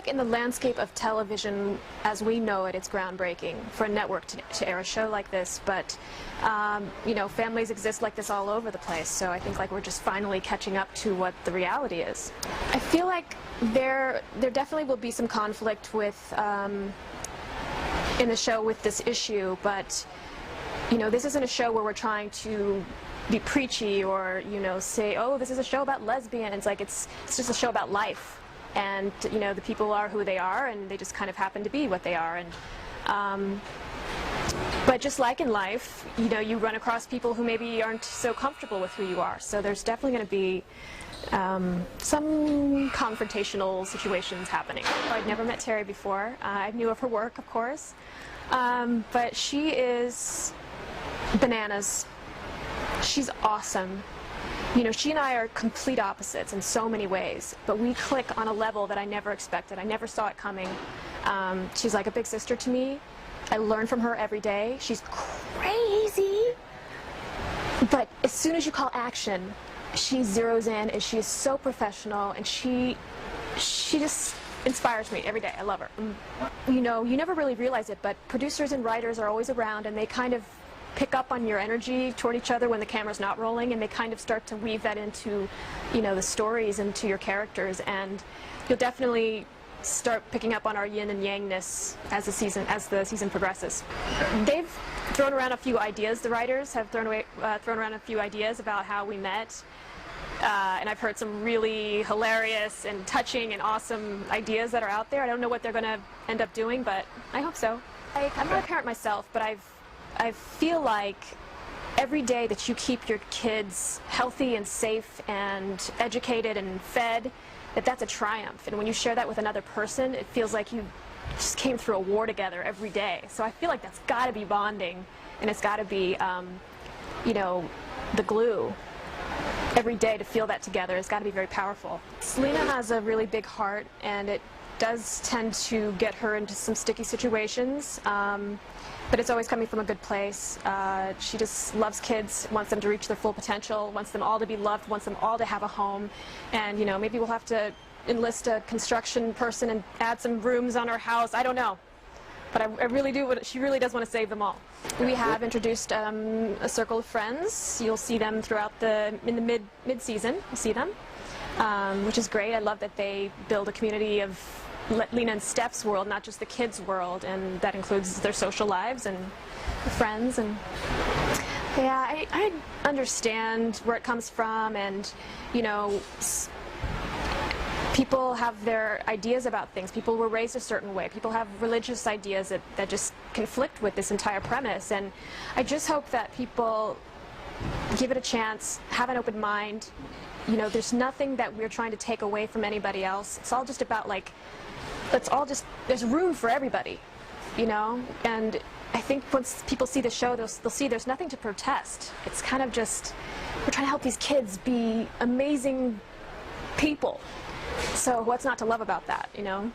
like in the landscape of television as we know it, it's groundbreaking for a network to air a show like this, but you know, families exist like this all over the place, so I think like we're just finally catching up to what the reality is. I feel like there definitely will be some conflict with in the show with this issue, but you know, this isn't a show where we're trying to be preachy or, you know, say, oh, this is a show about lesbians. It's like it's just a show about life, and you know, the people are who they are, and they just kind of happen to be what they are. And but just like in life, you know, you run across people who maybe aren't so comfortable with who you are. So there's definitely going to be some confrontational situations happening. I'd never met Teri before. I knew of her work, of course, but she is bananas. She's awesome. You know, she and I are complete opposites in so many ways, but we click on a level that I never expected. I never saw it coming. She's like a big sister to me. I learn from her every day. She's crazy, but as soon as you call action, she zeroes in, and she is so professional, and she just inspires me every day. I love her. You know, you never really realize it, but producers and writers are always around, and they kind of pick up on your energy toward each other when the camera's not rolling, and they kind of start to weave that into, you know, the stories and to your characters, and you'll definitely start picking up on our yin and yangness as the season progresses. They've thrown around a few ideas. The writers have thrown around a few ideas about how we met, and I've heard some really hilarious and touching and awesome ideas that are out there. I don't know what they're going to end up doing, but I hope so. I'm not a parent myself, but I feel like every day that you keep your kids healthy and safe and educated and fed, that's a triumph. And when you share that with another person, it feels like you just came through a war together every day. So I feel like that's got to be bonding, and it's got to be, you know, the glue. Every day to feel that together has got to be very powerful. Selena has a really big heart, and it does tend to get her into some sticky situations. But it's always coming from a good place. She just loves kids, wants them to reach their full potential, wants them all to be loved, wants them all to have a home. And, you know, maybe we'll have to enlist a construction person and add some rooms on her house. I don't know. But I really do. She really does want to save them all. We have introduced a circle of friends. You'll see them throughout in the mid-season. You see them, which is great. I love that they build a community of Lena and Steph's world, not just the kids' world, and that includes their social lives and friends. And yeah, I understand where it comes from, and you know, people have their ideas about things. People were raised a certain way. People have religious ideas that just conflict with this entire premise, and I just hope that people give it a chance, have an open mind. You know, there's nothing that we're trying to take away from anybody else. It's all just about, like, there's room for everybody, you know? And I think once people see the show, they'll see there's nothing to protest. It's kind of just, we're trying to help these kids be amazing people. So what's not to love about that, you know?